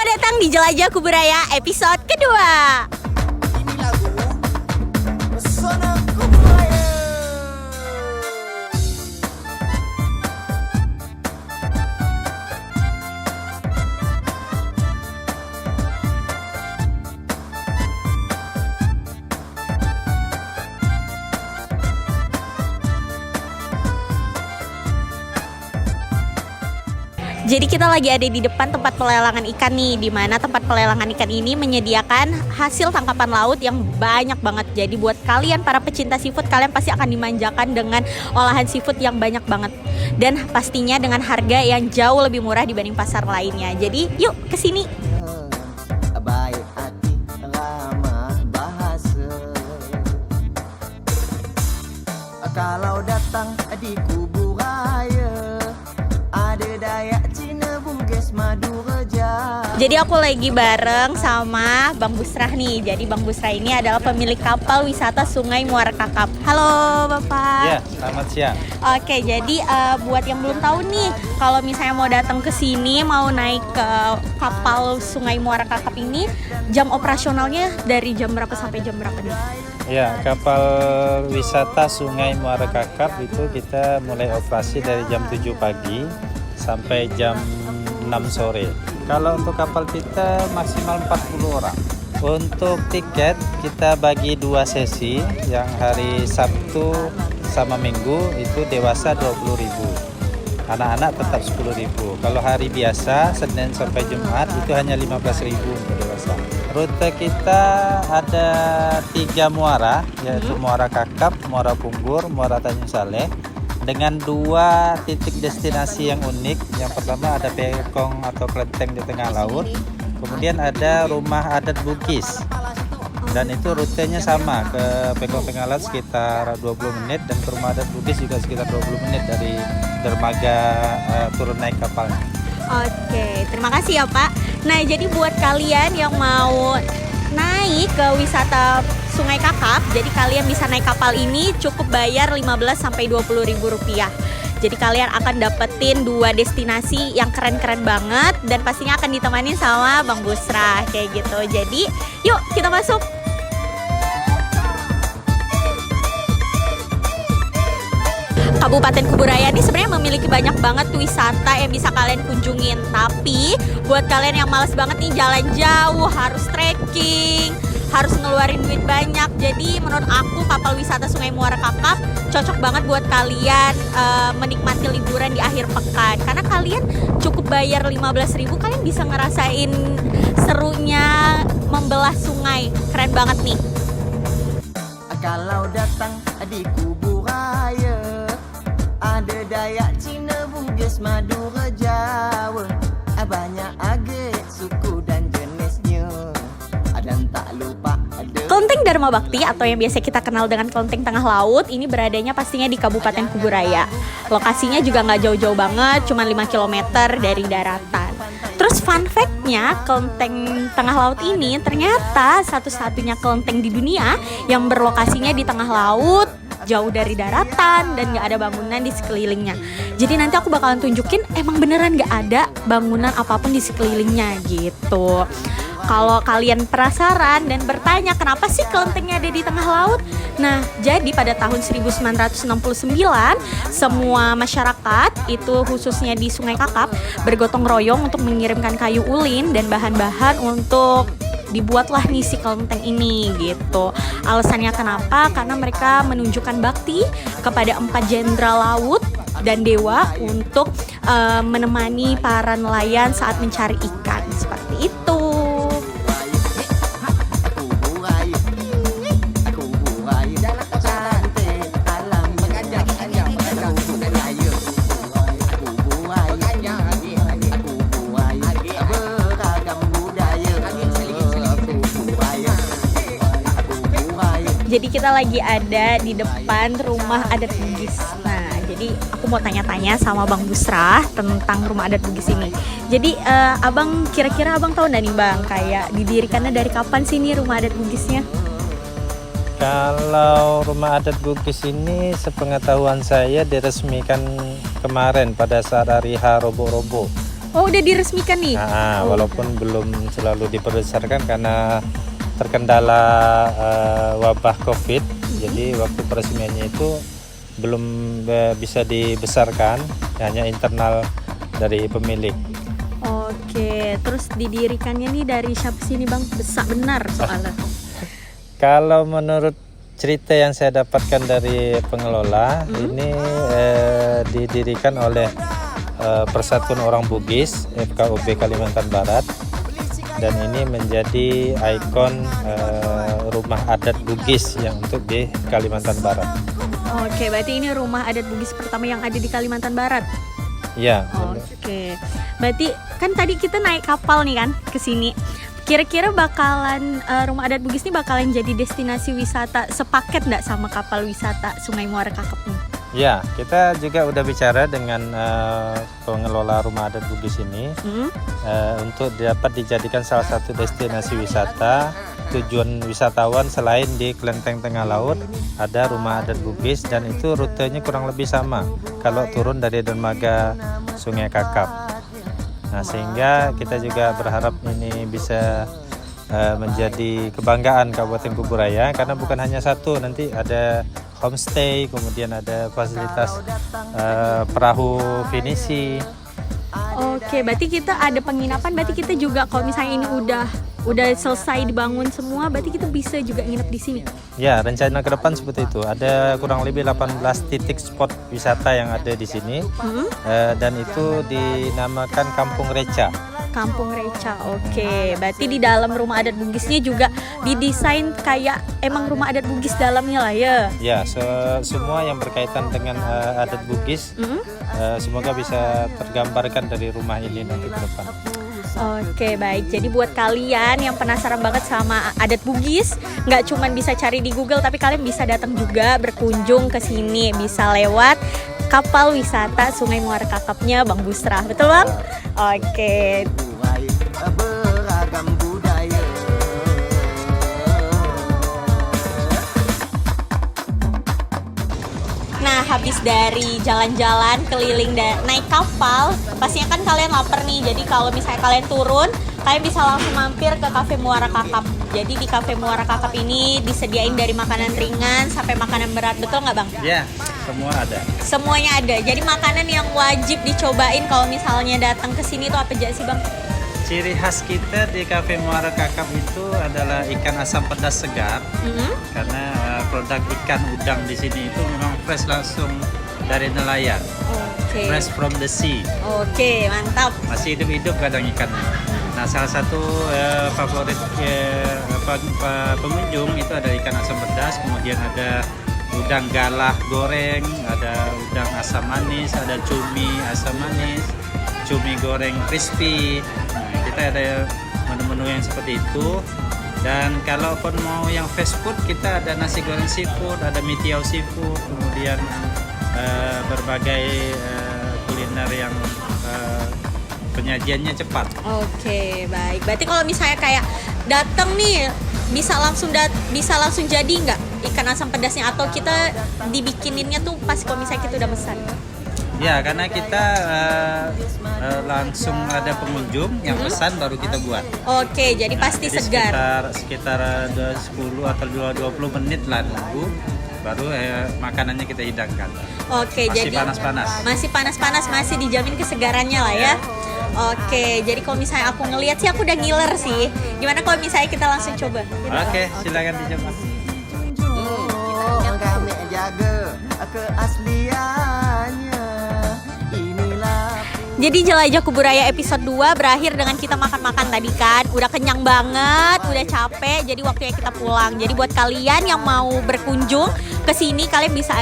Selamat datang di Jelajah Kuburaya episode kedua. Ini lagu Pesona Kuburaya. Jadi kita lagi ada di depan tempat pelelangan ikan nih, di mana tempat pelelangan ikan ini menyediakan hasil tangkapan laut yang banyak banget. Jadi buat kalian para pecinta seafood, kalian pasti akan dimanjakan dengan olahan seafood yang banyak banget. Dan pastinya dengan harga yang jauh lebih murah dibanding pasar lainnya. Jadi yuk kesini. Baik hati ramah bahasa. Kalau datang di Kuburaya, ada Dayak Cina Bugis Maduraja. Jadi aku lagi bareng sama Bang Busrah nih. Jadi Bang Busrah ini adalah pemilik kapal wisata Sungai Muara Kakap. Halo Bapak. Ya, selamat siang. Oke, jadi buat yang belum tahu nih, kalau misalnya mau datang ke sini, mau naik ke kapal Sungai Muara Kakap ini, jam operasionalnya dari jam berapa sampai jam berapa nih? Ya, kapal wisata Sungai Muara Kakap itu kita mulai operasi dari jam 7 pagi sampai jam 6 sore. Kalau untuk kapal kita maksimal 40 orang. Untuk tiket kita bagi 2 sesi, yang hari Sabtu sama Minggu itu dewasa 20.000. Anak-anak tetap 10.000. Kalau hari biasa Senin sampai Jumat itu hanya 15.000 untuk dewasa. Rute kita ada 3 muara, yaitu Muara Kakap, Muara Punggur, Muara Tanjung Saleh, dengan 2 titik destinasi yang unik. Yang pertama ada Pekong atau kelenteng di tengah laut, kemudian ada rumah adat Bugis, dan itu rutenya sama, ke Pekong tengah laut sekitar 20 menit dan ke rumah adat Bugis juga sekitar 20 menit dari dermaga turun naik kapalnya. Oke, terima kasih ya Pak. Nah, jadi buat kalian yang mau naik ke wisata Sungai Kakap, jadi kalian bisa naik kapal ini cukup bayar 15 sampai 20 ribu rupiah. Jadi kalian akan dapetin 2 destinasi yang keren-keren banget dan pastinya akan ditemani sama Bang Busrah kayak gitu. Jadi yuk kita masuk. Kabupaten Kuburaya ini sebenarnya memiliki banyak banget wisata yang bisa kalian kunjungin. Tapi buat kalian yang malas banget nih jalan jauh, harus trekking, harus ngeluarin duit banyak. Jadi menurut aku kapal wisata Sungai Muara Kakap cocok banget buat kalian menikmati liburan di akhir pekan. Karena kalian cukup bayar 15.000, kalian bisa ngerasain serunya membelah sungai. Keren banget nih. Kalau datang di Kuburaya, ada Dayak Cina Bugis Madura Jawa. Banyak agak suku dan jenisnya. Dan tak lupa ada Kelenteng Dharma Bakti atau yang biasa kita kenal dengan Kelenteng Tengah Laut ini beradanya pastinya di Kabupaten Kuburaya. Lokasinya juga nggak jauh-jauh banget, cuma 5 km dari daratan. Terus fun fact-nya, Kelenteng Tengah Laut ini ternyata satu-satunya kelenteng di dunia yang berlokasinya di tengah laut, jauh dari daratan, dan gak ada bangunan di sekelilingnya. Jadi nanti aku bakalan tunjukin emang beneran gak ada bangunan apapun di sekelilingnya gitu. Kalau kalian penasaran dan bertanya kenapa sih kelentengnya ada di tengah laut? Nah, jadi pada tahun 1969 semua masyarakat itu khususnya di Sungai Kakap bergotong royong untuk mengirimkan kayu ulin dan bahan-bahan untuk dibuatlah nih si kelenteng ini gitu. Alasannya kenapa? Karena mereka menunjukkan bakti kepada 4 jenderal laut dan dewa untuk menemani para nelayan saat mencari ikan. Seperti itu. Jadi kita lagi ada di depan rumah adat Bugis. Nah, jadi aku mau tanya-tanya sama Bang Busrah tentang rumah adat Bugis ini. Jadi abang kira-kira abang tahu nggak nih Bang, kayak didirikannya dari kapan sih nih rumah adat Bugisnya? Kalau rumah adat Bugis ini sepengetahuan saya diresmikan kemarin pada saat hari H Robo-Robo Oh, udah diresmikan nih. Nah, walaupun belum selalu diperbesarkan karena terkendala wabah COVID. Jadi waktu peresmiannya itu belum bisa dibesarkan, hanya internal dari pemilik. Oke, terus didirikannya nih dari siapa sih nih Bang? Besar benar soalnya. Kalau menurut cerita yang saya dapatkan dari pengelola, ini didirikan oleh Persatuan Orang Bugis FKUB Kalimantan Barat, dan ini menjadi ikon rumah adat Bugis yang untuk di Kalimantan Barat. Oke, berarti ini rumah adat Bugis pertama yang ada di Kalimantan Barat. Ya. Oke, berarti kan tadi kita naik kapal nih kan ke sini. Kira-kira bakalan rumah adat Bugis ini bakalan jadi destinasi wisata sepaket nggak sama kapal wisata Sungai Muara Kakap nih? Ya, kita juga udah bicara dengan pengelola rumah adat Bugis ini untuk dapat dijadikan salah satu destinasi wisata. Tujuan wisatawan selain di Kelenteng Tengah Laut ada rumah adat Bugis, dan itu rutenya kurang lebih sama kalau turun dari dermaga Sungai Kakap. Nah, sehingga kita juga berharap ini bisa menjadi kebanggaan Kabupaten Kuburaya, karena bukan hanya satu, nanti ada homestay, kemudian ada fasilitas perahu finisi. Oke, berarti kita ada penginapan, berarti kita juga kalau misalnya ini udah selesai dibangun semua, berarti kita bisa juga nginep di sini. Ya, rencana ke depan seperti itu. Ada kurang lebih 18 titik spot wisata yang ada di sini, dan itu dinamakan Kampung Reca. Kampung Reca, oke. Berarti di dalam rumah adat Bugisnya juga didesain kayak emang rumah adat Bugis dalamnya lah ya? Ya, semua yang berkaitan dengan adat Bugis, semoga bisa tergambarkan dari rumah ini nanti ke depan. Oke, baik. Jadi buat kalian yang penasaran banget sama adat Bugis, nggak cuma bisa cari di Google, tapi kalian bisa datang juga berkunjung ke sini. Bisa lewat kapal wisata Sungai Muara Kakapnya Bang Busra, betul Bang? Oke. Beragam budaya. Nah, habis dari jalan-jalan keliling naik kapal, pastinya kan kalian lapar nih. Jadi kalau misalnya kalian turun, kalian bisa langsung mampir ke Cafe Muara Kakap. Jadi di Cafe Muara Kakap ini disediain dari makanan ringan sampai makanan berat, betul nggak Bang? Ya, semua ada. Semuanya ada. Jadi makanan yang wajib dicobain kalau misalnya datang ke sini itu apa aja sih Bang? Ciri khas kita di Cafe Muara Kakap itu adalah ikan asam pedas segar, karena produk ikan udang di sini itu memang fresh langsung dari nelayan, fresh from the sea. Oke, mantap. Masih hidup-hidup kadang ikannya. Nah, salah satu favorit pengunjung itu ada ikan asam pedas, kemudian ada udang galah goreng, ada udang asam manis, ada cumi asam manis, cumi goreng crispy. Nah, kita ada menu-menu yang seperti itu. Dan kalaupun mau yang fast food, kita ada nasi goreng seafood, ada mie tiaw seafood, kemudian berbagai kuliner yang penyajiannya cepat. Oke, baik. Berarti kalau misalnya kayak datang nih bisa langsung jadi nggak ikan asam pedasnya, atau kita dibikininnya tuh pas kalau misalnya kita udah pesan? Ya, karena kita langsung ada pengunjung yang pesan baru kita buat. Oke, jadi pasti jadi segar. Sekitar 10 atau 20 menit lah nunggu, baru makanannya kita hidangkan. Oke, masih jadi panas-panas. Masih panas-panas, masih dijamin kesegarannya lah ya. Oke, jadi kalau misalnya aku ngelihat sih aku udah ngiler sih. Gimana kalau misalnya kita langsung coba? Oke, silakan dicoba. Kami jaga keasliannya. Inilah. Jadi Jelajah Kuburaya episode 2 berakhir dengan kita makan-makan tadi kan. Udah kenyang banget, udah capek, jadi waktunya kita pulang. Jadi buat kalian yang mau berkunjung ke sini, kalian bisa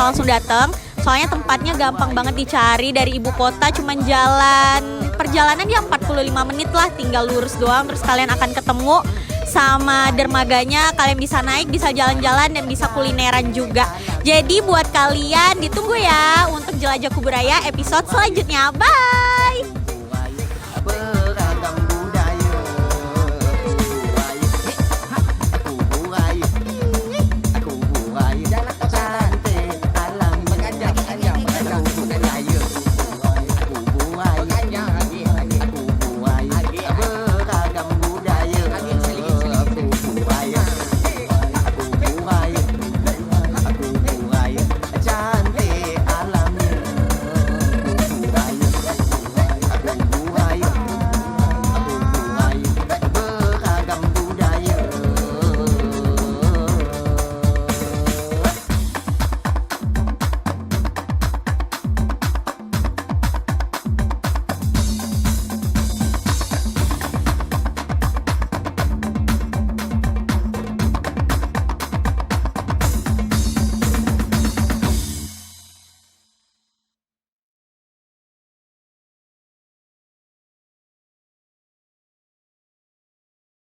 langsung datang. Soalnya tempatnya gampang banget dicari dari ibu kota, cuman perjalanan ya 45 menit lah, tinggal lurus doang, terus kalian akan ketemu sama dermaganya. Kalian bisa naik, bisa jalan-jalan, dan bisa kulineran juga. Jadi buat kalian ditunggu ya untuk Jelajah Kuburaya episode selanjutnya. Bye!